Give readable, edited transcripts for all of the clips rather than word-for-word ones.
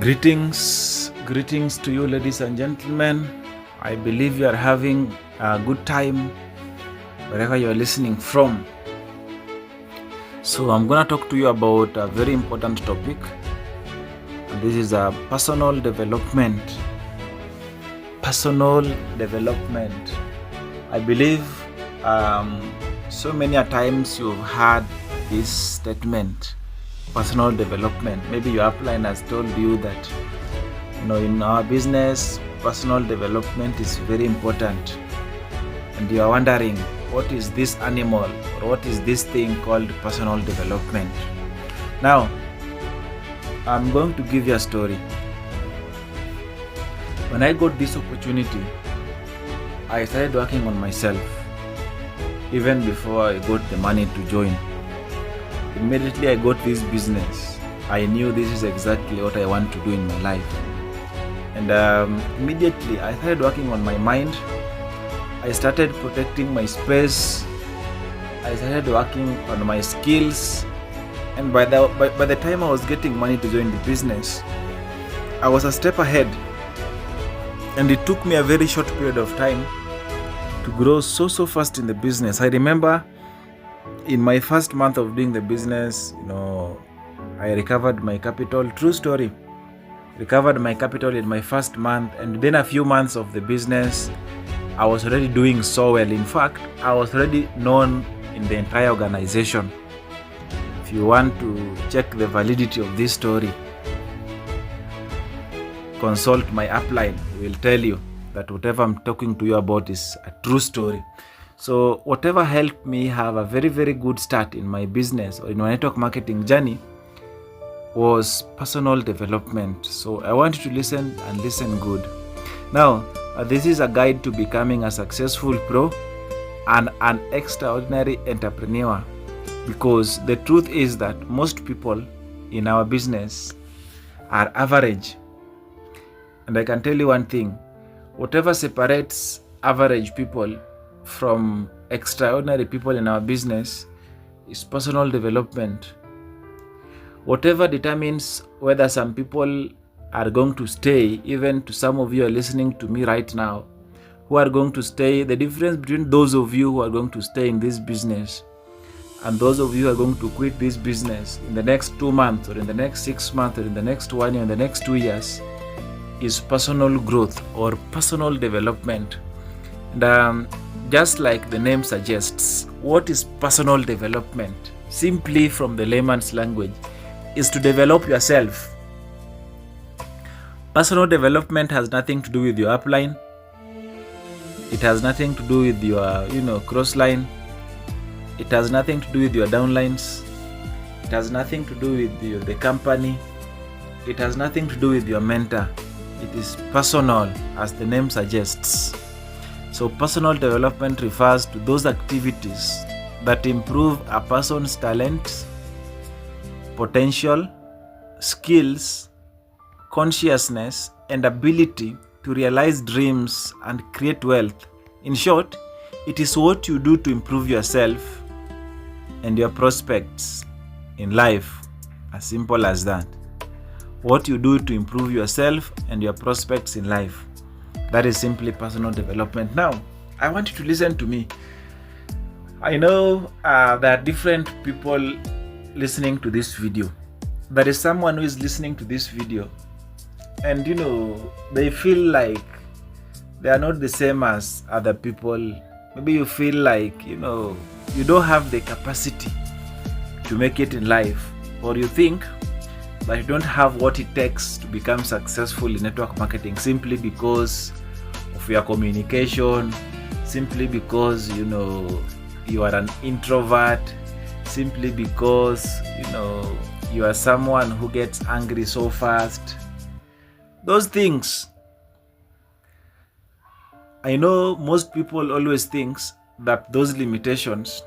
Greetings to you, ladies and gentlemen. I believe you are having a good time wherever you are listening from. So I'm gonna talk to you about a very important topic, and this is a personal development. Personal development. I believe so many a times you've heard this statement. Personal development. Maybe your upline has told you that in our business, personal development is very important, and you are wondering, what is this animal or what is this thing called personal development? Now, I'm going to give you a story. When I got this opportunity, I started working on myself even before I got the money to join. Immediately I got this business, I knew this is exactly what I want to do in my life. And immediately I started working on my mind. I started protecting my space. I started working on my skills. And by the time I was getting money to join the business, I was a step ahead. And it took me a very short period of time to grow so fast in the business. I remember in my first month of doing the business, I recovered my capital. True story. Recovered my capital in my first month, and within a few months of the business, I was already doing so well. In fact, I was already known in the entire organization. If you want to check the validity of this story, consult my upline. We will tell you that whatever I'm talking to you about is a true story. So whatever helped me have a very, very good start in my business or in my network marketing journey was personal development. So I want you to listen and listen good. Now, this is a guide to becoming a successful pro and an extraordinary entrepreneur, because the truth is that most people in our business are average. And I can tell you one thing, whatever separates average people from extraordinary people in our business is personal development. Whatever determines whether some people are going to stay, even to some of you are listening to me right now, who are going to stay, the difference between those of you who are going to stay in this business and those of you who are going to quit this business in the next 2 months or in the next 6 months or in the next 1 year, in the next 2 years, is personal growth or personal development. And just like the name suggests, what is personal development? Simply from the layman's language, is to develop yourself. Personal development has nothing to do with your upline. It has nothing to do with your cross line. It has nothing to do with your downlines. It has nothing to do with the company. It has nothing to do with your mentor. It is personal, as the name suggests. So personal development refers to those activities that improve a person's talent, potential, skills, consciousness, and ability to realize dreams and create wealth. In short, it is what you do to improve yourself and your prospects in life. As simple as that. What you do to improve yourself and your prospects in life. That is simply personal development. Now, I want you to listen to me. I know there are different people listening to this video. There is someone who is listening to this video and they feel like they are not the same as other people. Maybe you feel like you don't have the capacity to make it in life, or you think that you don't have what it takes to become successful in network marketing, simply because of your communication, simply because you are an introvert, simply because you are someone who gets angry so fast. Those things, I know most people always think that those limitations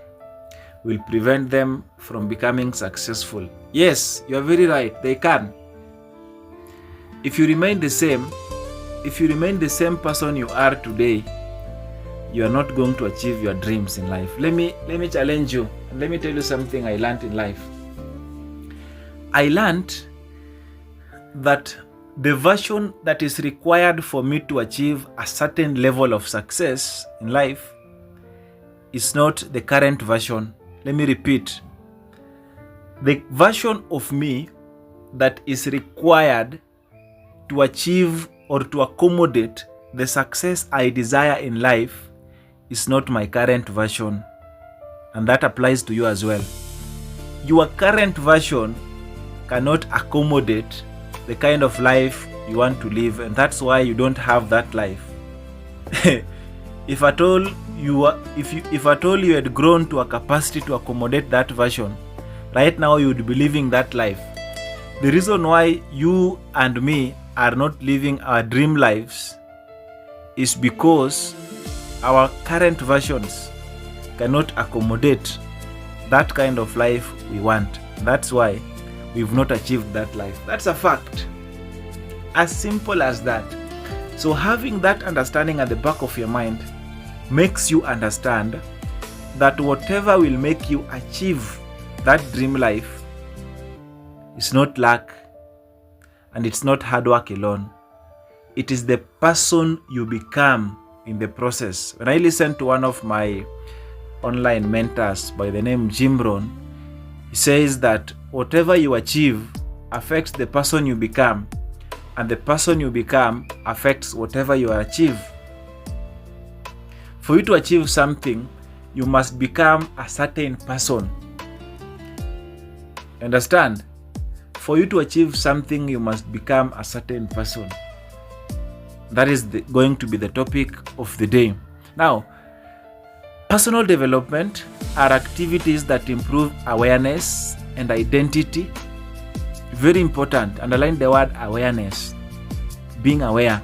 will prevent them from becoming successful. Yes, you are very right, they can. If you remain the same person you are today, you are not going to achieve your dreams in life. Let me challenge you, and let me tell you something I learned in life. I learned that The version that is required for me to achieve a certain level of success in life is not the current version. Let me repeat. The version of me that is required to achieve or to accommodate the success I desire in life is not my current version. And that applies to you as well. Your current version cannot accommodate the kind of life you want to live, and that's why you don't have that life. If at all you had grown to a capacity to accommodate that version, right now you would be living that life. The reason why you and me are not living our dream lives is because our current versions cannot accommodate that kind of life we want. That's why we've not achieved that life. That's a fact. As simple as that. So having that understanding at the back of your mind makes you understand that whatever will make you achieve that dream life is not luck and it's not hard work alone. It is the person you become in the process. When I listened to one of my online mentors by the name Jim Rohn, he says that whatever you achieve affects the person you become, and the person you become affects whatever you achieve. For you to achieve something, you must become a certain person. Understand? For you to achieve something, you must become a certain person. That is going to be the topic of the day. Now, personal development are activities that improve awareness and identity. Very important. Underline the word awareness. Being aware.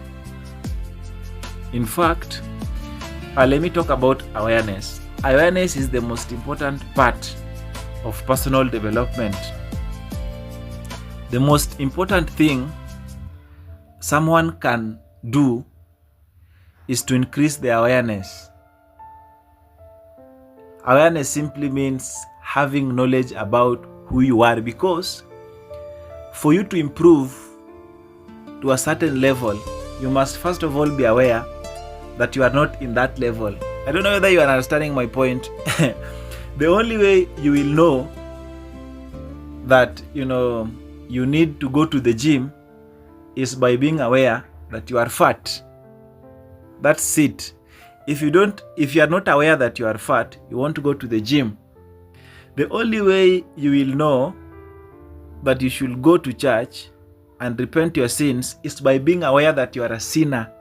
In fact, let me talk about awareness. Awareness is the most important part of personal development. The most important thing someone can do is to increase their awareness. Awareness simply means having knowledge about who you are, because for you to improve to a certain level, you must first of all be aware that you are not in that level. I don't know whether you are understanding my point. The only way you will know that you need to go to the gym is by being aware that you are fat. That's it. If you are not aware that you are fat, you want to go to the gym. The only way you will know that you should go to church and repent your sins is by being aware that you are a sinner.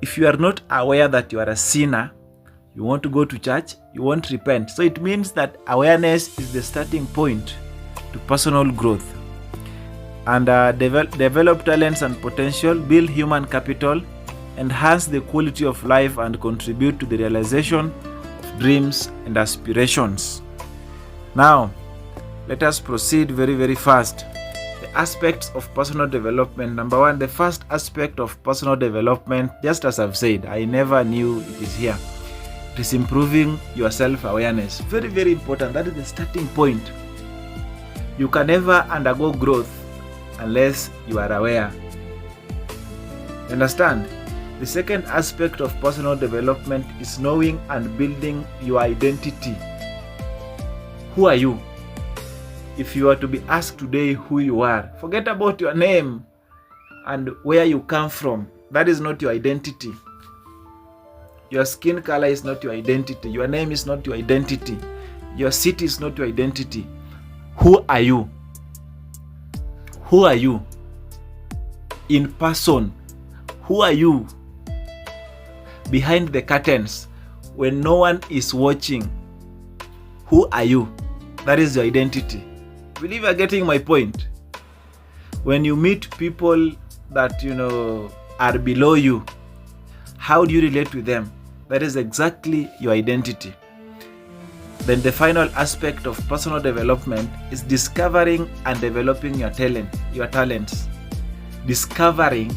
If you are not aware that you are a sinner, you want to go to church, you won't repent. So it means that awareness is the starting point to personal growth. And develop talents and potential, build human capital, enhance the quality of life, and contribute to the realization of dreams and aspirations. Now, let us proceed very, very fast. The aspects of personal development. Number one, the first aspect of personal development, just as I've said, I never knew it is here. It is improving your self-awareness. Very, very important. That is the starting point. You can never undergo growth unless you are aware. Understand? The second aspect of personal development is knowing and building your identity. Who are you? If you are to be asked today who you are, forget about your name and where you come from. That is not your identity. Your skin color is not your identity. Your name is not your identity. Your city is not your identity. Who are you? Who are you? In person. Who are you? Behind the curtains, when no one is watching. Who are you? That is your identity. I believe you are getting my point. When you meet people that are below you, how do you relate with them? That is exactly your identity. Then the final aspect of personal development is discovering and developing your talents. Discovering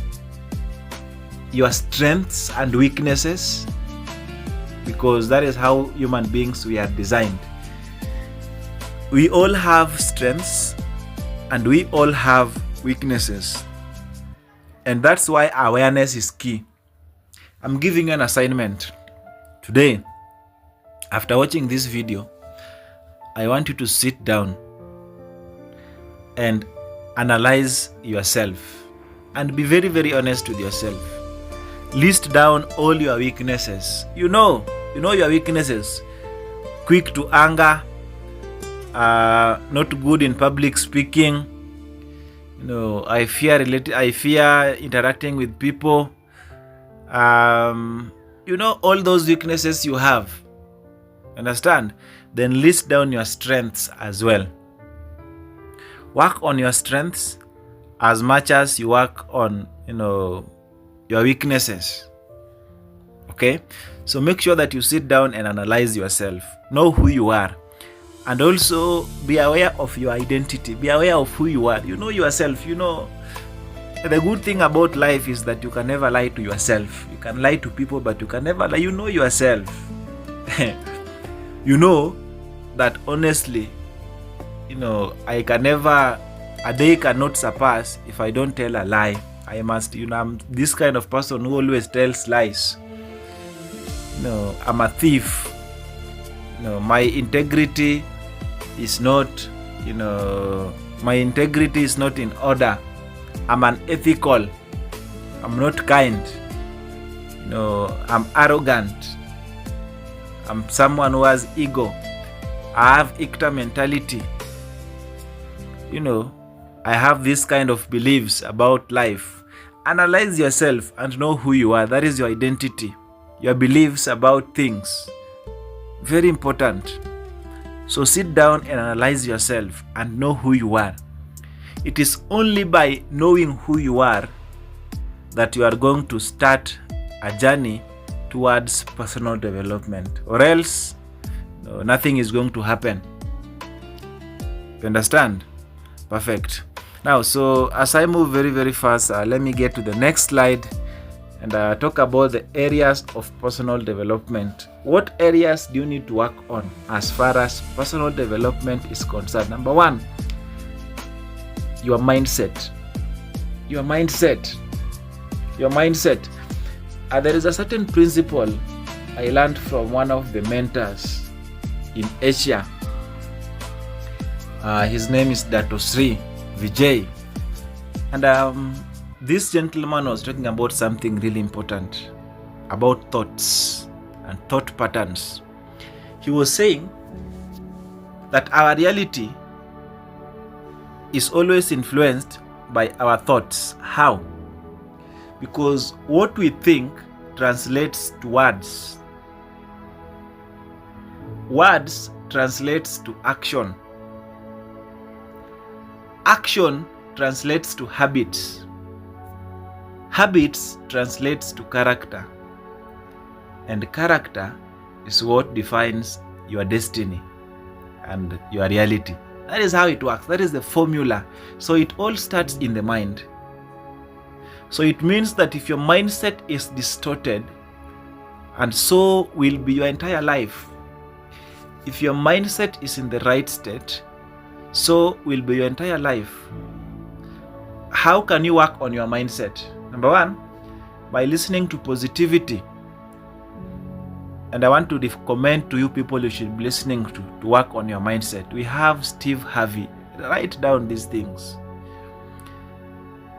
your strengths and weaknesses, because that is how human beings we are designed. We all have strengths and we all have weaknesses. And that's why awareness is key. I'm giving you an assignment today. After watching this video, I want you to sit down and analyze yourself and be very, very honest with yourself. List down all your weaknesses. You know your weaknesses. Quick to anger, not good in public speaking. I fear interacting with people. All those weaknesses you have. Understand? Then list down your strengths as well. Work on your strengths as much as you work on, your weaknesses. Okay? So make sure that you sit down and analyze yourself. Know who you are. And also be aware of your identity. Be aware of who you are. You know yourself. The good thing about life is that you can never lie to yourself. You can lie to people, but you can never lie. You know yourself. You know that honestly, a day cannot surpass if I don't tell a lie. I must, I'm this kind of person who always tells lies. I'm a thief. My integrity is not, my integrity is not in order. I'm unethical. I'm not kind. I'm arrogant. I'm someone who has ego. I have Icta mentality. I have this kind of beliefs about life. Analyze yourself and know who you are. That is your identity. Your beliefs about things. Very important. So sit down and analyze yourself and know who you are. It is only by knowing who you are that you are going to start a journey towards personal development, or else nothing is going to happen. You understand? Perfect. Now, so as I move very, very fast, let me get to the next slide and talk about the areas of personal development. What areas do you need to work on as far as personal development is concerned? Number one, your mindset. Your mindset. There is a certain principle I learned from one of the mentors in Asia. His name is Dato Sri Vijay. And this gentleman was talking about something really important, about thoughts and thought patterns. He was saying that our reality is always influenced by our thoughts. How? Because what we think translates to words. Words translates to action. Action translates to habits. Habits translates to character. And character is what defines your destiny and your reality. That is how it works. That is the formula. So it all starts in the mind. So it means that if your mindset is distorted, and so will be your entire life. If your mindset is in the right state, so will be your entire life. How can you work on your mindset? Number one, by listening to positivity. And I want to recommend to you people you should be listening to work on your mindset. We have Steve Harvey. Write down these things.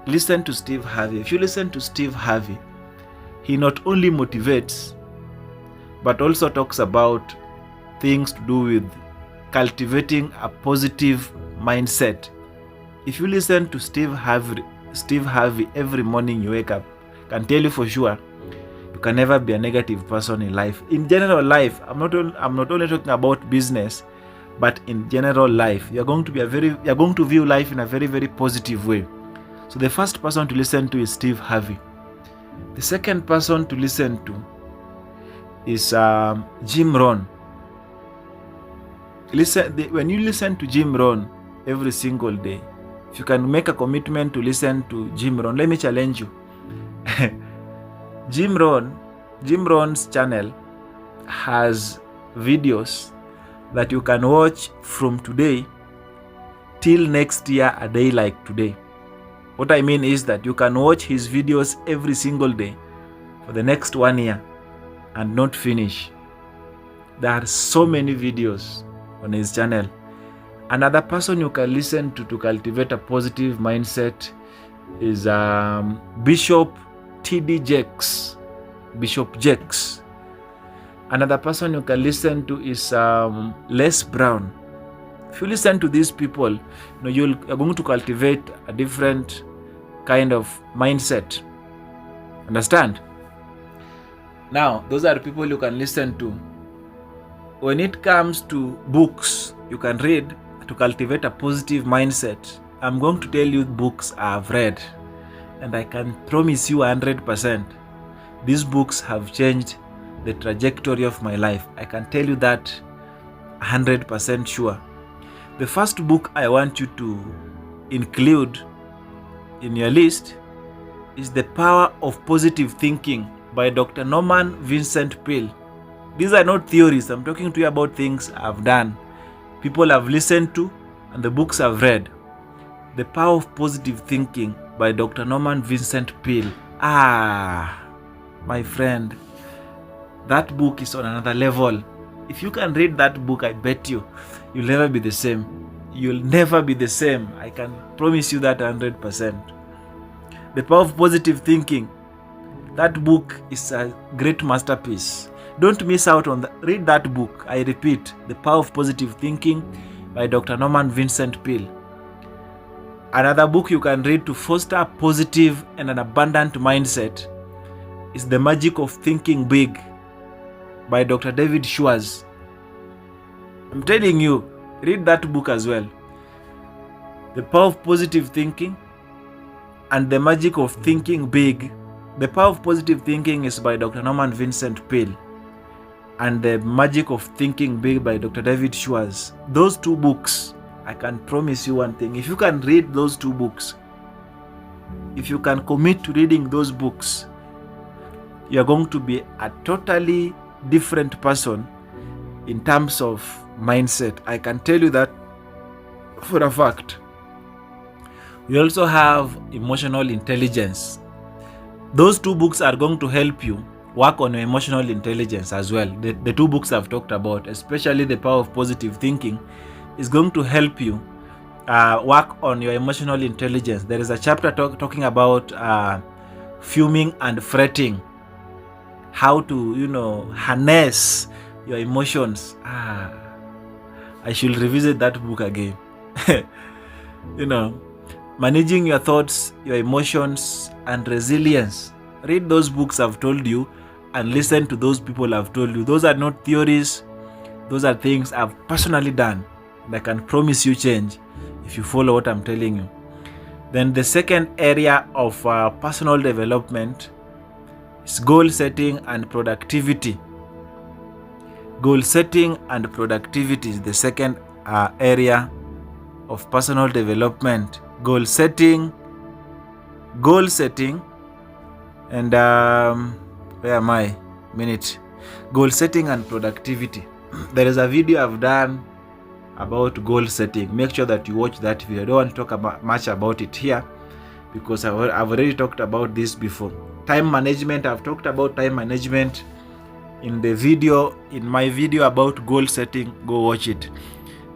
Listen to Steve Harvey. If you listen to Steve Harvey, he not only motivates, but also talks about things to do with cultivating a positive mindset. If you listen to Steve Harvey every morning you wake up, I can tell you for sure, you can never be a negative person in life. In general life, I'm not only talking about business, but in general life, you're going to view life in a very, very positive way. So the first person to listen to is Steve Harvey. The second person to listen to is Jim Rohn. When you listen to Jim Rohn every single day, if you can make a commitment to listen to Jim Rohn, let me challenge you. Jim Rohn's channel has videos that you can watch from today till next year, a day like today. What I mean is that you can watch his videos every single day for the next 1 year and not finish. There are so many videos on his channel. Another person you can listen to cultivate a positive mindset is Bishop T.D. Jakes. Bishop Jakes. Another person you can listen to is Les Brown. If you listen to these people, you're going to cultivate a different kind of mindset. Understand? Now, those are the people you can listen to. When it comes to books you can read to cultivate a positive mindset, I'm going to tell you books I've read, and I can promise you 100% these books have changed the trajectory of my life. I can tell you that 100% sure. The first book I want you to include in your list is The Power of Positive Thinking by Dr. Norman Vincent Peale. These are not theories. I'm talking to you about things I've done, people I've listened to, and the books I've read. The Power of Positive Thinking by Dr. Norman Vincent Peale. My friend, that book is on another level. If you can read that book, I bet you'll never be the same. You'll never be the same. I can promise you that 100%. The Power of Positive Thinking. That book is a great masterpiece. Don't miss out on that. Read that book. I repeat, The Power of Positive Thinking by Dr. Norman Vincent Peale. Another book you can read to foster a positive and an abundant mindset is The Magic of Thinking Big by Dr. David Schwartz. I'm telling you, read that book as well. The Power of Positive Thinking and The Magic of Thinking Big. The Power of Positive Thinking is by Dr. Norman Vincent Peale, and The Magic of Thinking Big by Dr. David Schwartz. Those two books, I can promise you one thing. If you can read those two books, if you can commit to reading those books, you are going to be a totally different person in terms of mindset. I can tell you that for a fact. We also have Emotional Intelligence. Those two books are going to help you work on your emotional intelligence as well. The two books I've talked about, especially The Power of Positive Thinking, is going to help you work on your emotional intelligence. There is a chapter talking about fuming and fretting, how to harness your emotions. I should revisit that book again. Managing your thoughts, your emotions, and resilience. Read those books I've told you and listen to those people I've told you. Those are not theories. Those are things I've personally done, and I can promise you change if you follow what I'm telling you. Then the second area of personal development is goal setting and productivity. Goal setting and productivity is the second area of personal development. Goal setting, and where am I? Goal setting and productivity. There is a video I've done about goal setting. Make sure that you watch that video. I don't want to talk much about it here because I've already talked about this before. Time management, I've talked about time management in my video about goal setting. Go watch it.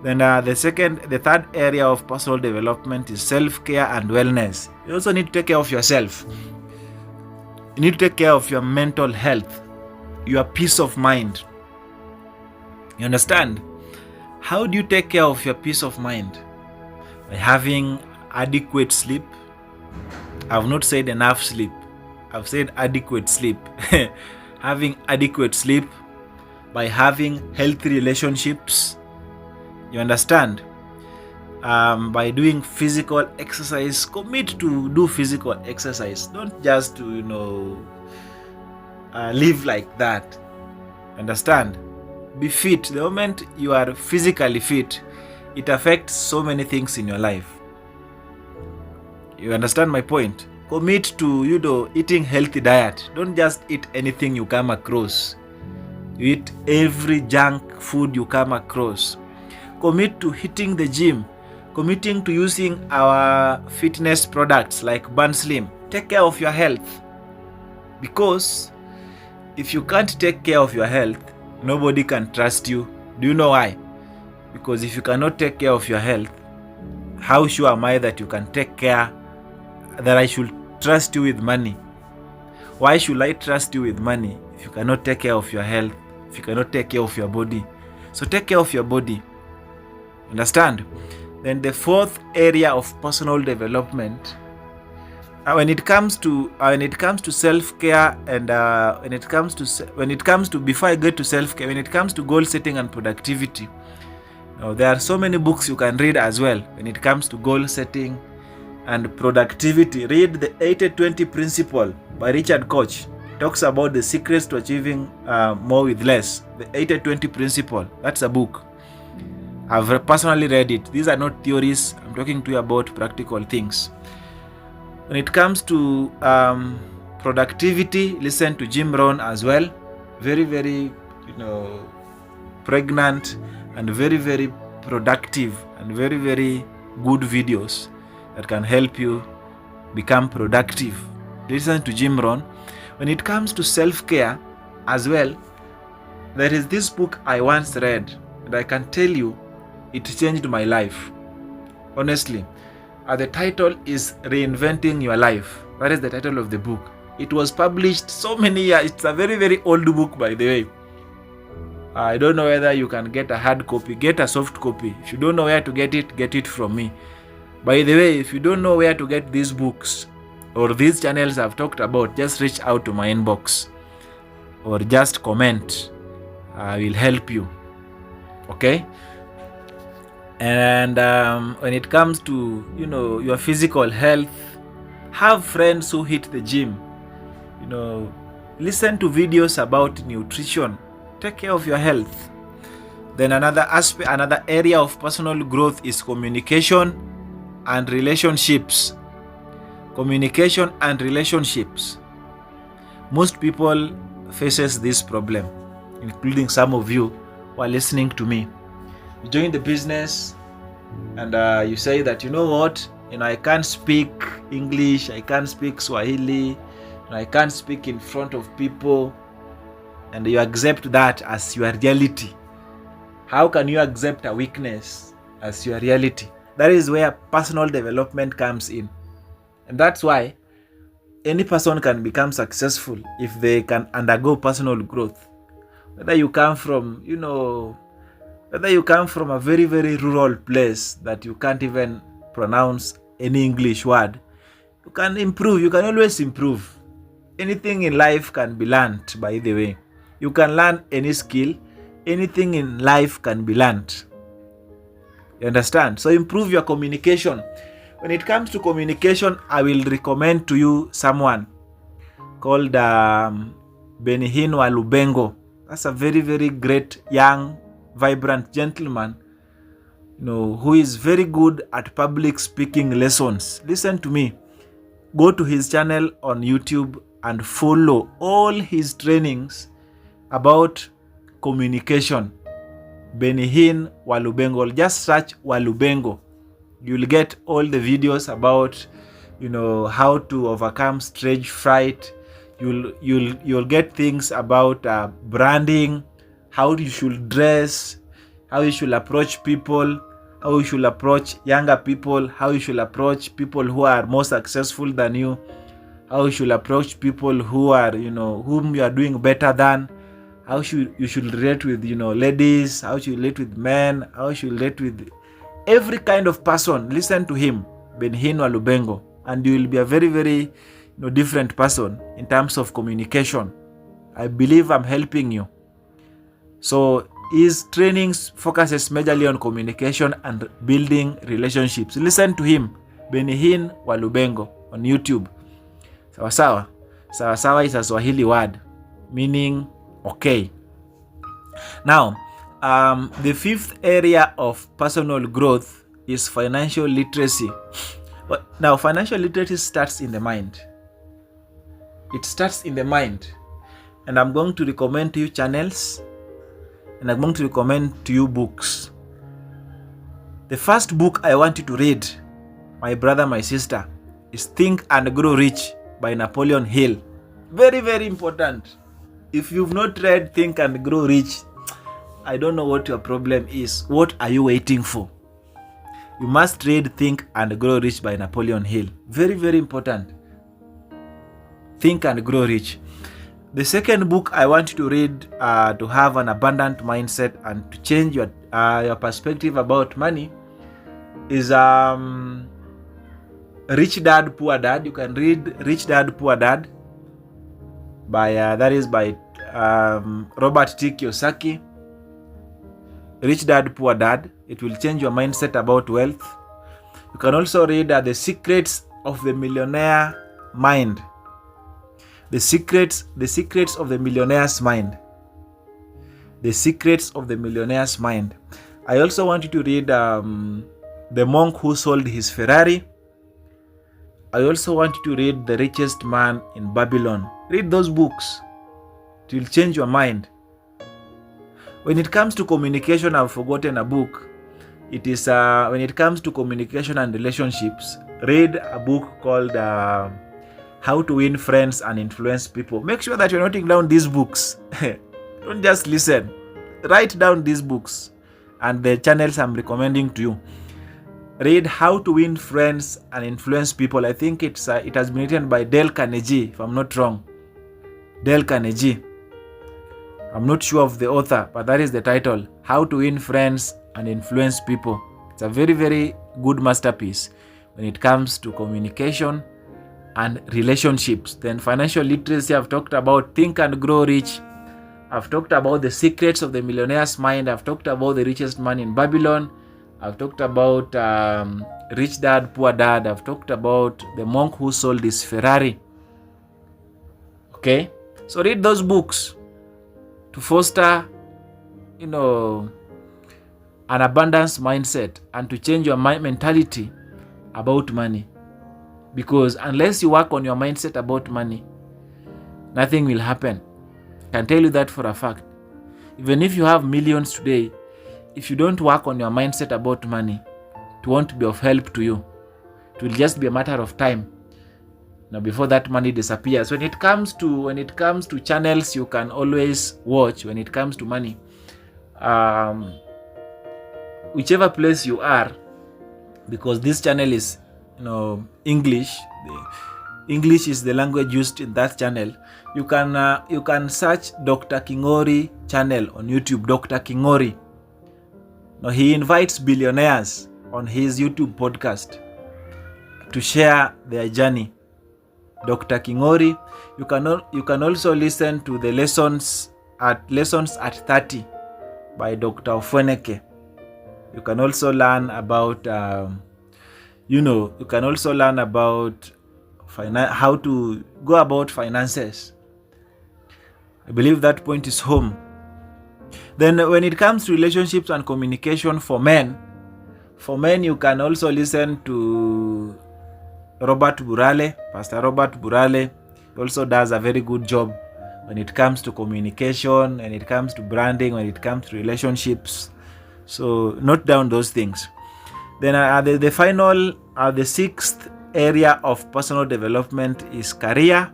Then the third area of personal development is self-care and wellness. You also need to take care of yourself. You need to take care of your mental health, your peace of mind. You understand? How do you take care of your peace of mind? By having adequate sleep. I've not said enough sleep. I've said adequate sleep. Having adequate sleep, by having healthy relationships. You understand? By doing physical exercise. Commit to do physical exercise. Don't just live like that. Understand? Be fit. The moment you are physically fit, it affects so many things in your life. You understand my point? Commit to eating healthy diet. Don't just eat anything you come across. You eat every junk food you come across. Commit to hitting the gym. committing to using our fitness products like Burn Slim. Take care of your health, because if you can't take care of your health, nobody can trust you. Do you know why? Because if you cannot take care of your health, how sure am I that you can take care, that I should trust you with money? Why should I trust you with money if you cannot take care of your health, if you cannot take care of your body? So take care of your body. Understand? Then the fourth area of personal development, when it comes to self-care, and when it comes to before I get to self-care, when it comes to goal setting and productivity, now, there are so many books you can read as well when it comes to goal setting and productivity. Read the 80-20 principle by Richard Koch. It talks about the secrets to achieving more with less. The 80-20 principle. That's a book. I've personally read it. These are not theories. I'm talking to you about practical things. When it comes to productivity, listen to Jim Rohn as well. Very, very, pregnant and very, very productive and very, very good videos that can help you become productive. Listen to Jim Rohn. When it comes to self-care as well, there is this book I once read, and I can tell you it changed my life. Honestly. The title is Reinventing Your Life. That is the title of the book. It was published so many years. It's a very, very old book, by the way. I don't know whether you can get a hard copy. Get a soft copy. If you don't know where to get it from me. By the way, if you don't know where to get these books or these channels I've talked about, just reach out to my inbox or just comment. I will help you. Okay? And when it comes to, your physical health, have friends who hit the gym. Listen to videos about nutrition. Take care of your health. Then another area of personal growth is communication and relationships. Communication and relationships. Most people faces this problem, including some of you who are listening to me. You join the business and you say that, I can't speak English, I can't speak Swahili, I can't speak in front of people, and you accept that as your reality. How can you accept a weakness as your reality? That is where personal development comes in. And that's why any person can become successful if they can undergo personal growth. Whether you come from, a very, very rural place that you can't even pronounce any English word, you can improve. You can always improve. Anything in life can be learned, by the way. You can learn any skill. Anything in life can be learned. You understand? So improve your communication. When it comes to communication, I will recommend to you someone called Benny Hinn Walubengo. That's a very, very great young vibrant gentleman, who is very good at public speaking lessons. Listen to me. Go to his channel on YouTube and follow all his trainings about communication. Benny Hinn Walubengo. Just search Walubengo. You'll get all the videos about, how to overcome stage fright. You'll get things about branding, how you should dress, how you should approach people, how you should approach younger people, how you should approach people who are more successful than you, how you should approach people who are, whom you are doing better than, how you should relate with, ladies, how you should relate with men, how you should relate with every kind of person. Listen to him, Benny Hinn Walubengo, and you will be a very, very different person in terms of communication. I believe I'm helping you. So his trainings focuses majorly on communication and building relationships. Listen to him, Benny Hinn Walubengo, on YouTube. Sawa sawa is a Swahili word meaning okay. Now, the fifth area of personal growth is financial literacy. Now, financial literacy starts in the mind. It starts in the mind. And I'm going to recommend to you channels, and I'm going to recommend to you books. The first book I want you to read, my brother, my sister, is Think and Grow Rich by Napoleon Hill. Very, very important. If you've not read Think and Grow Rich, I don't know what your problem is. What are you waiting for? You must read Think and Grow Rich by Napoleon Hill. Very, very important. Think and Grow Rich. The second book I want you to read to have an abundant mindset and to change your perspective about money is Rich Dad Poor Dad. You can read Rich Dad Poor Dad by Robert T. Kiyosaki. Rich Dad Poor Dad. It will change your mindset about wealth. You can also read The Secrets of the Millionaire Mind. The Secrets of the Millionaire's Mind. The Secrets of the Millionaire's Mind. I also want you to read The Monk Who Sold His Ferrari. I also want you to read The Richest Man in Babylon. Read those books. It will change your mind. When it comes to communication, I've forgotten a book. It is when it comes to communication and relationships, read a book called How to Win Friends and Influence People. Make sure that you're noting down these books. Don't just listen. Write down these books and the channels I'm recommending to you. Read How to Win Friends and Influence People. I think it has been written by Dale Carnegie, if I'm not wrong. Dale Carnegie. I'm not sure of the author, but that is the title. How to Win Friends and Influence People. It's a very, very good masterpiece when it comes to communication and relationships. Then financial literacy, I've talked about Think and Grow Rich. I've talked about The Secrets of the Millionaire's Mind. I've talked about The Richest Man in Babylon. I've talked about Rich Dad, Poor Dad. I've talked about The Monk Who Sold His Ferrari. Okay? So read those books to foster, an abundance mindset and to change your mentality about money. Because unless you work on your mindset about money, nothing will happen. I can tell you that for a fact. Even if you have millions today, if you don't work on your mindset about money, it won't be of help to you. It will just be a matter of time. Now, before that money disappears. When it comes to channels you can always watch, when it comes to money, whichever place you are, because this channel is English. English is the language used in that channel. You can search Dr. Kingori channel on YouTube. Dr. Kingori. Now he invites billionaires on his YouTube podcast to share their journey. Dr. Kingori. You can also listen to the lessons at 30 by Dr. Ofweneke. You can also learn about how to go about finances. I believe that point is home. Then when it comes to relationships and communication for men, you can also listen to Robert Burale. Pastor Robert Burale also does a very good job when it comes to communication, when it comes to branding, when it comes to relationships. So note down those things. Then the sixth area of personal development is career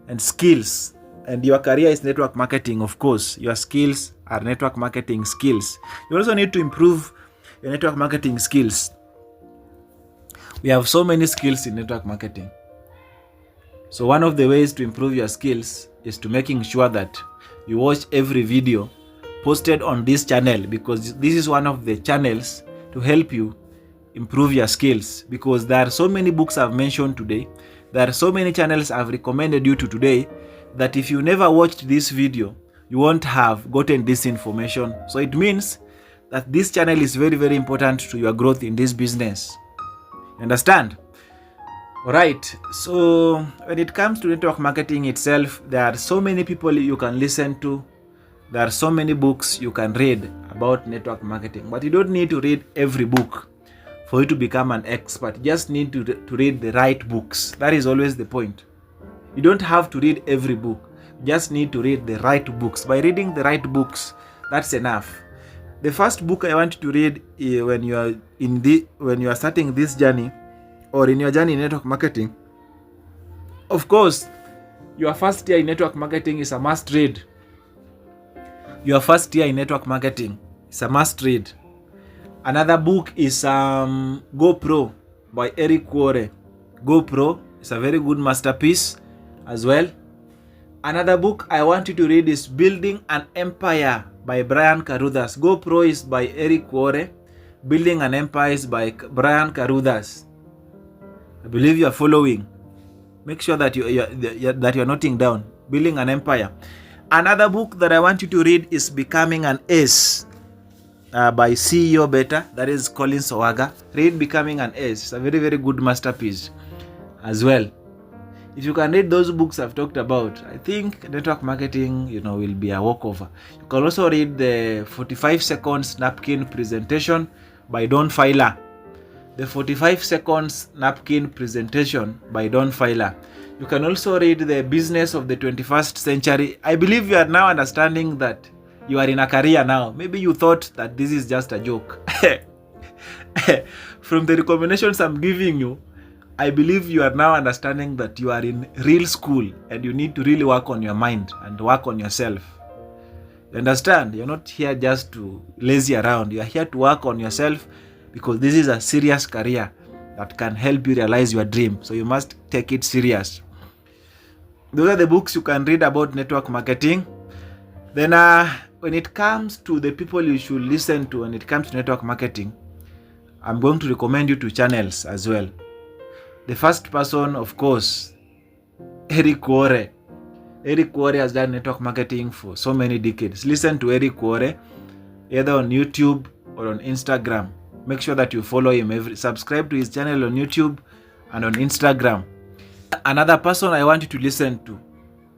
and skills. And your career is network marketing, of course. Your skills are network marketing skills. You also need to improve your network marketing skills. We have so many skills in network marketing. So one of the ways to improve your skills is to making sure that you watch every video posted on this channel, because this is one of the channels to help you improve your skills. Because there are so many books I've mentioned today, there are so many channels I've recommended you to today, that if you never watched this video, you won't have gotten this information. So it means that this channel is very, very important to your growth in this business. Understand? Alright, so when it comes to network marketing itself, there are so many people you can listen to. There are so many books you can read about network marketing, but you don't need to read every book for you to become an expert. You just need to read the right books. That is always the point. You don't have to read every book. You just need to read the right books. By reading the right books, that's enough. The first book I want you to read when you are starting this journey, or in your journey in network marketing, of course, your first year in network marketing is a must read. Your first year in network marketing is a must read. Another book is GoPro by Eric Worre. GoPro is a very good masterpiece as well. Another book I want you to read is Building an Empire by Brian Carruthers. GoPro is by Eric Worre. Building an Empire is by Brian Carruthers. I believe you are following. Make sure that you're noting down. Building an Empire. Another book that I want you to read is Becoming an Ace by CEO Beta. That is Colin Sowaga. Read Becoming an Ace. It's a very, very good masterpiece as well. If you can read those books I've talked about, I think network marketing, will be a walkover. You can also read the 45 seconds napkin presentation by Don Feiler. The 45 seconds napkin presentation by Don Feiler. You can also read The Business of the 21st Century. I believe you are now understanding that you are in a career now. Maybe you thought that this is just a joke. From the recommendations I'm giving you, I believe you are now understanding that you are in real school and you need to really work on your mind and work on yourself. You understand? You're not here just to lazy around. You are here to work on yourself because this is a serious career that can help you realize your dream. So you must take it serious. Those are the books you can read about network marketing. Then when it comes to the people you should listen to when it comes to network marketing, I'm going to recommend you 2 channels as well. The first person, of course, Eric Worre. Eric Worre has done network marketing for so many decades. Listen to Eric Worre either on YouTube or on Instagram. Make sure that you follow him. Subscribe to his channel on YouTube and on Instagram. Another person I want you to listen to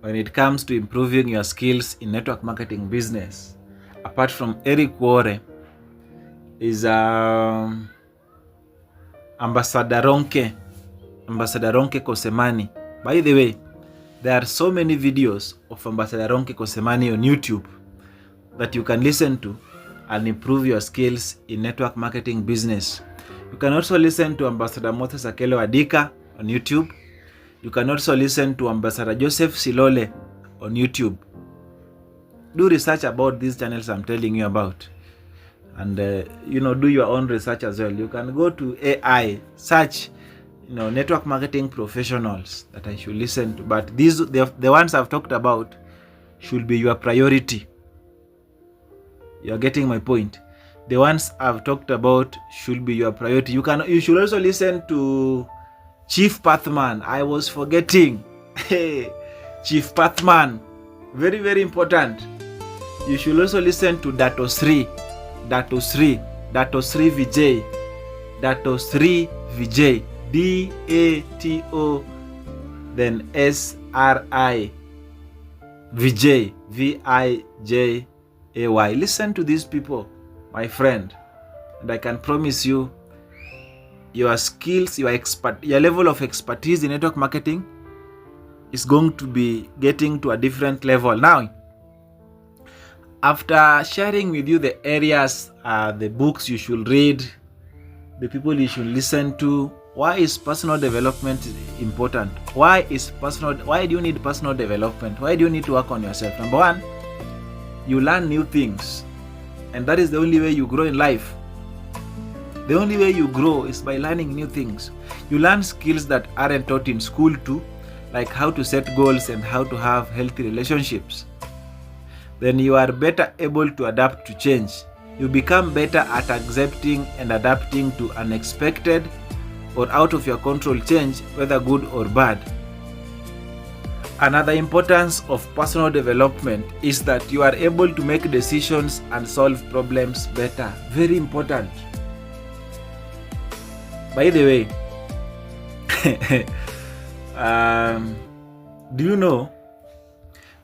when it comes to improving your skills in network marketing business, apart from Eric Worre, is Ambassador Ronke Kosemani. By the way, there are so many videos of Ambassador Ronke Kosemani on YouTube that you can listen to and improve your skills in network marketing business. You can also listen to Ambassador Moses Akelo Adika on YouTube. You can also listen to Ambassador Joseph Silole on YouTube. Do research about these channels I'm telling you about. And, do your own research as well. You can go to AI, search, network marketing professionals that I should listen to. But the ones I've talked about should be your priority. You're getting my point. The ones I've talked about should be your priority. You should also listen to Chief Pathman. I was forgetting. Chief Pathman. Very, very important. You should also listen to Dato Sri Vijay. Dato Sri Vijay. DATO then SRI Vijay. VIJAY. Listen to these people, my friend, and I can promise you your skills, your level of expertise in network marketing is going to be getting to a different level. Now, after sharing with you the areas, the books you should read, the people you should listen to, why is personal development important? Why do you need personal development? Why do you need to work on yourself? Number one, you learn new things, and that is the only way you grow in life. The only way you grow is by learning new things. You learn skills that aren't taught in school too, like how to set goals and how to have healthy relationships. Then you are better able to adapt to change. You become better at accepting and adapting to unexpected or out of your control change, whether good or bad. Another importance of personal development is that you are able to make decisions and solve problems better. Very important. By the way, do you know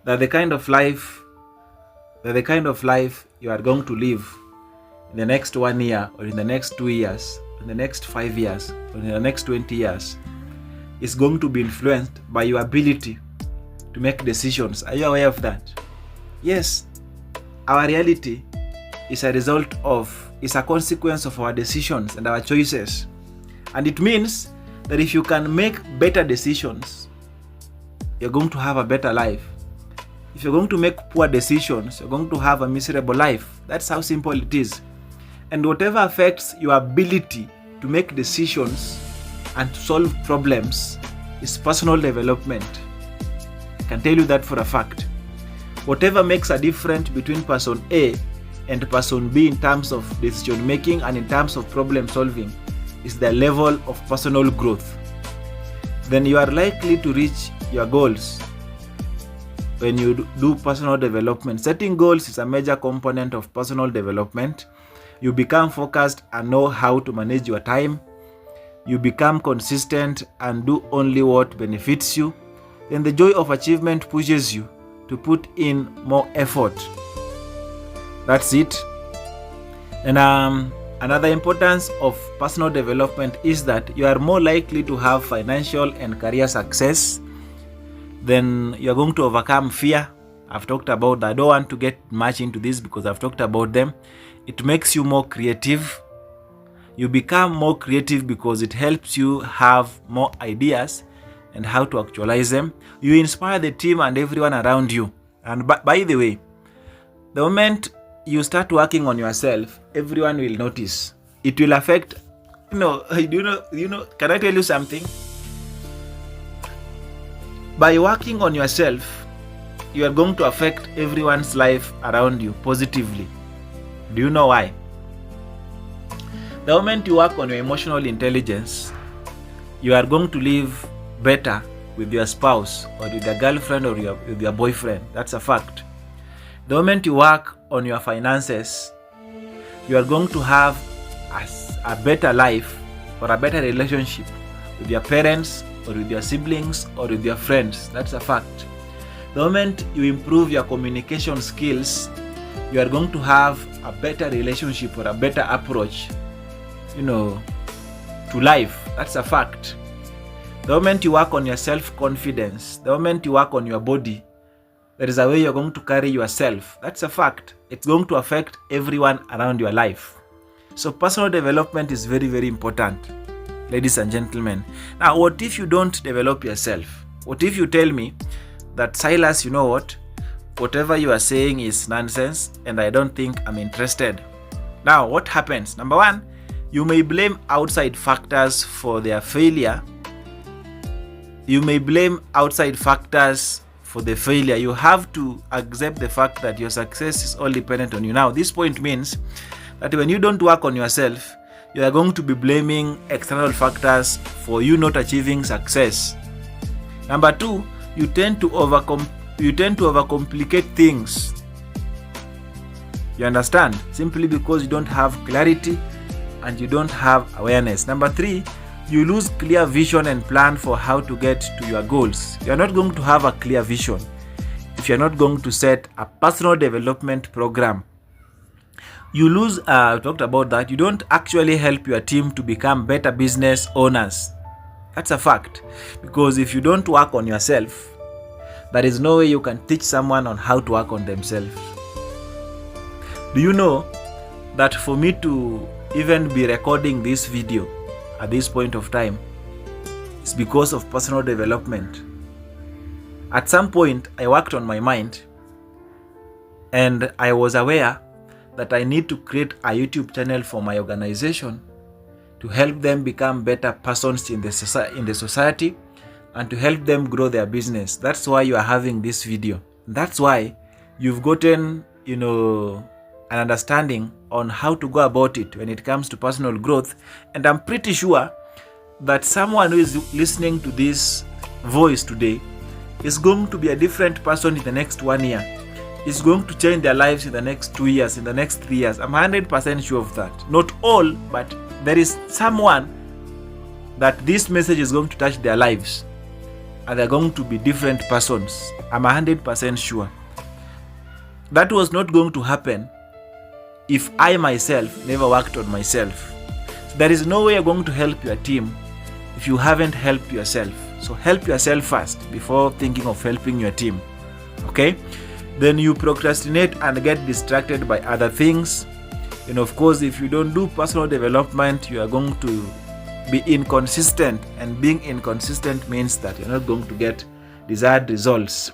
that the kind of life you are going to live in the next 1 year, or in the next 2 years, in the next 5 years, or in the next 20 years is going to be influenced by your ability to make decisions? Are you aware of that? Yes, our reality is a consequence of our decisions and our choices. And it means that if you can make better decisions, you're going to have a better life. If you're going to make poor decisions, you're going to have a miserable life. That's how simple it is. And whatever affects your ability to make decisions and to solve problems is personal development. I can tell you that for a fact. Whatever makes a difference between person A and person B in terms of decision making and in terms of problem solving is the level of personal growth. Then you are likely to reach your goals when you do personal development. Setting goals is a major component of personal development. You become focused and know how to manage your time. You become consistent and do only what benefits you. Then the joy of achievement pushes you to put in more effort. That's it. And another importance of personal development is that you are more likely to have financial and career success. Then you're going to overcome fear. I've talked about that. I don't want to get much into this because I've talked about them. It makes you more creative. You become more creative because it helps you have more ideas and how to actualize them. You inspire the team and everyone around you. And by the way, the moment you start working on yourself, everyone will notice. It will affect, can I tell you something? By working on yourself, you are going to affect everyone's life around you positively. Do you know why? The moment you work on your emotional intelligence, you are going to live better with your spouse or with your girlfriend or with your boyfriend. That's a fact. The moment you work on your finances, you are going to have a better life or a better relationship with your parents or with your siblings or with your friends. That's a fact. The moment you improve your communication skills, you are going to have a better relationship or a better approach, to life. That's a fact. The moment you work on your self-confidence, the moment you work on your body, there is a way you're going to carry yourself. That's a fact. It's going to affect everyone around your life. So personal development is very, very important, ladies and gentlemen. Now, what if you don't develop yourself? What if you tell me that, Silas, you know what? Whatever you are saying is nonsense and I don't think I'm interested. Now, what happens? Number one, you may blame outside factors for their failure. You may blame outside factors for the failure. You have to accept the fact that your success is all dependent on you. Now, this point means that when you don't work on yourself, you are going to be blaming external factors for you not achieving success. Number two, you tend to overcomplicate things. You understand? Simply because you don't have clarity and you don't have awareness. Number three, you lose clear vision and plan for how to get to your goals. You are not going to have a clear vision if you are not going to set a personal development program. You lose, I talked about that. You don't actually help your team to become better business owners. That's a fact. Because if you don't work on yourself, there is no way you can teach someone on how to work on themselves. Do you know that for me to even be recording this video at this point of time, it's because of personal development. At some point, I worked on my mind and I was aware that I need to create a YouTube channel for my organization to help them become better persons in the society and to help them grow their business. That's why you are having this video. That's why you've gotten, an understanding on how to go about it when it comes to personal growth. And I'm pretty sure that someone who is listening to this voice today is going to be a different person in the next 1 year. Is going to change their lives in the next 2 years, in the next 3 years. I'm 100% sure of that. Not all, but there is someone that this message is going to touch their lives and they're going to be different persons. I'm 100% sure. That was not going to happen if I myself never worked on myself. So there is no way you're going to help your team if you haven't helped yourself. So help yourself first before thinking of helping your team. Okay? Then you procrastinate and get distracted by other things. And of course, if you don't do personal development, you are going to be inconsistent, and being inconsistent means that you're not going to get desired results.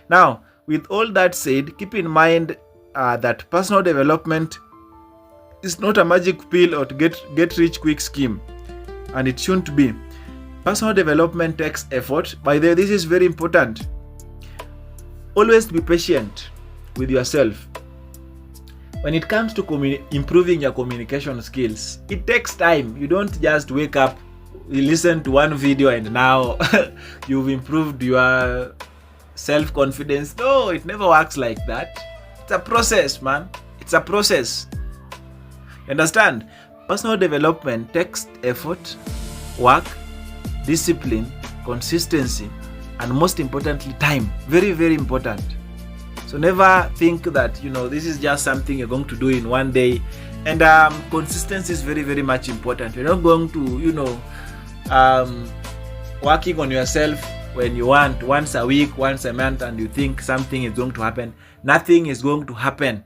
Now, with all that said, keep in mind that personal development is not a magic pill or to get rich quick scheme, and it shouldn't be. Personal development takes effort. By the way, this is very important. Always be patient with yourself. When it comes to improving your communication skills, it takes time. You don't just wake up, you listen to one video and now you've improved your self-confidence. No, it never works like that. It's a process, man. It's a process. You understand? Personal development takes effort, work, discipline, consistency, and most importantly, time. Very, very important. So never think that, this is just something you're going to do in one day. And consistency is very, very much important. You're not going to, working on yourself when you want, once a week, once a month, and you think something is going to happen. Nothing is going to happen.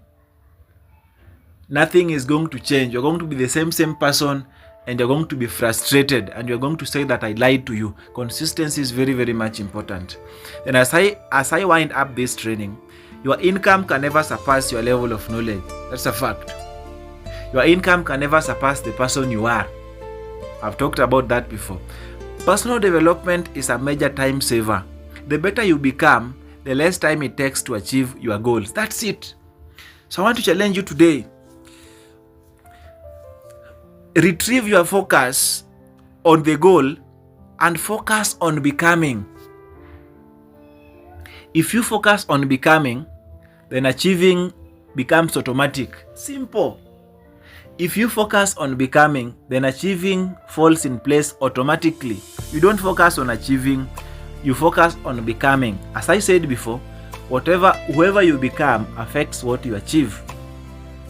Nothing is going to change. You're going to be the same person, and you're going to be frustrated, and you're going to say that I lied to you. Consistency is very, very much important. And as I wind up this training, your income can never surpass your level of knowledge. That's a fact. Your income can never surpass the person you are. I've talked about that before. Personal development is a major time saver. The better you become, the less time it takes to achieve your goals. That's it. So I want to challenge you today. Retrieve your focus on the goal and focus on becoming. If you focus on becoming, then achieving becomes automatic. Simple. If you focus on becoming, then achieving falls in place automatically. You don't focus on achieving, you focus on becoming. As I said before, whoever you become affects what you achieve.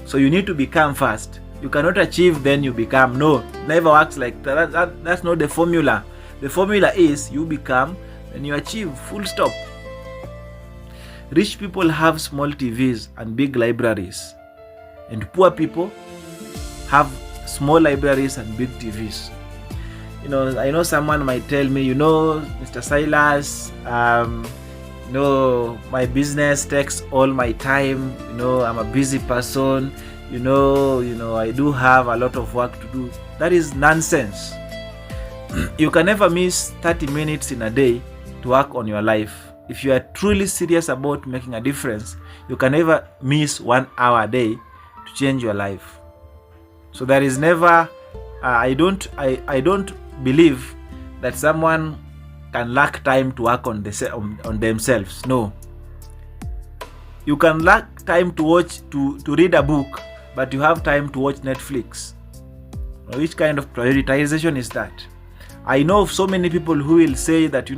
So you need to become first. You cannot achieve, then you become. No, never works like that. That's not the formula. The formula is you become, then you achieve. Full stop. Rich people have small TVs and big libraries, and poor people have small libraries and big TVs. I know someone might tell me, Mr. Silas, my business takes all my time. I'm a busy person. I do have a lot of work to do. That is nonsense. You can never miss 30 minutes in a day to work on your life. If you are truly serious about making a difference, you can never miss 1 hour a day to change your life. So there is never, I don't believe that someone can lack time to work on themselves. No. You can lack time to read a book, but you have time to watch Netflix. Which kind of prioritization is that? I know of so many people who will say that,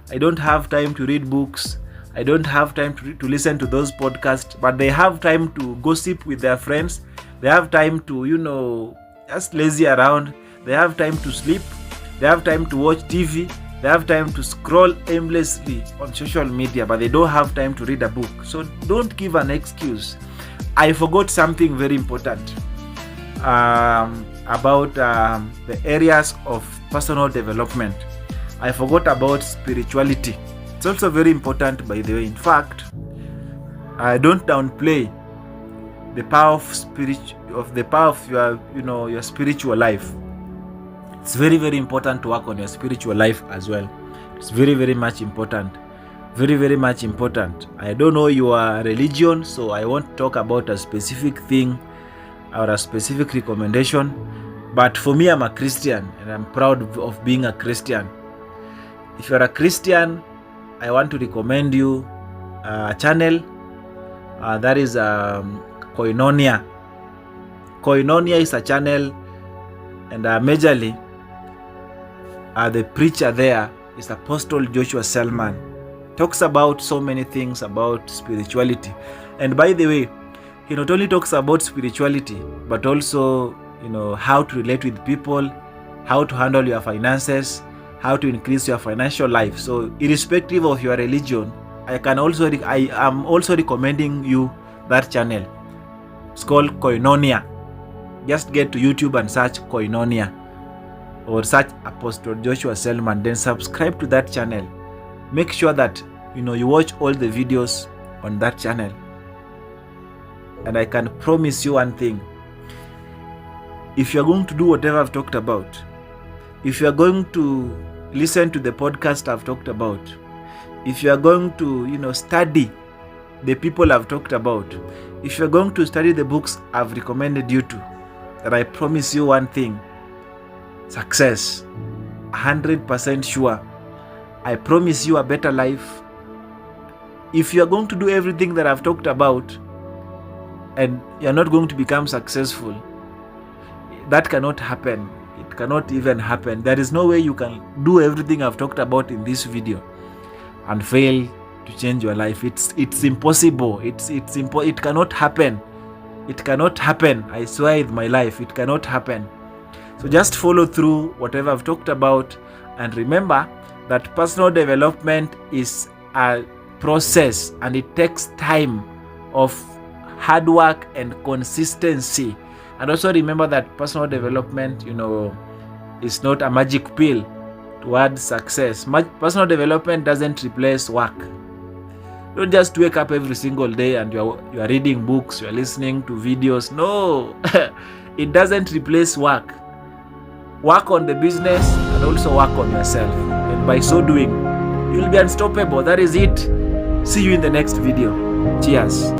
I don't have time to read books. I don't have time to listen to those podcasts, but they have time to gossip with their friends. They have time to, just lazy around. They have time to sleep. They have time to watch TV. They have time to scroll aimlessly on social media, but they don't have time to read a book. So don't give an excuse. I forgot something very important about the areas of personal development. I forgot about spirituality. It's also very important, by the way. In fact, I don't downplay the power of your spiritual life. It's very, very important to work on your spiritual life as well. It's very, very much important. Very, very much important. I don't know your religion, so I won't talk about a specific thing or a specific recommendation. But for me, I'm a Christian, and I'm proud of being a Christian. If you're a Christian, I want to recommend you a channel that is Koinonia. Koinonia is a channel, and majorly the preacher there is Apostle Joshua Selman. Talks about so many things about spirituality. And by the way, he not only talks about spirituality, but also how to relate with people, how to handle your finances, how to increase your financial life. So irrespective of your religion, I am also recommending you that channel. It's called Koinonia. Just get to YouTube and search Koinonia or search Apostle Joshua Selman, then subscribe to that channel. Make sure that you watch all the videos on that channel. And I can promise you one thing. If you're going to do whatever I've talked about, if you're going to listen to the podcast I've talked about, if you're going to study the people I've talked about, if you're going to study the books I've recommended you to, that I promise you one thing: success. 100% sure. I promise you a better life. If you're going to do everything that I've talked about and you're not going to become successful, that cannot happen. It cannot even happen. There is no way you can do everything I've talked about in this video and fail to change your life. It's impossible. It cannot happen. It cannot happen. I swear with my life, it cannot happen. So just follow through whatever I've talked about, and remember that personal development is a process and it takes time of hard work and consistency. And also remember that personal development, is not a magic pill towards success. Personal development doesn't replace work. Don't just wake up every single day and you are reading books, you are listening to videos. No, it doesn't replace work. Work on the business and also work on yourself. And by so doing, you'll be unstoppable. That is it. See you in the next video. Cheers.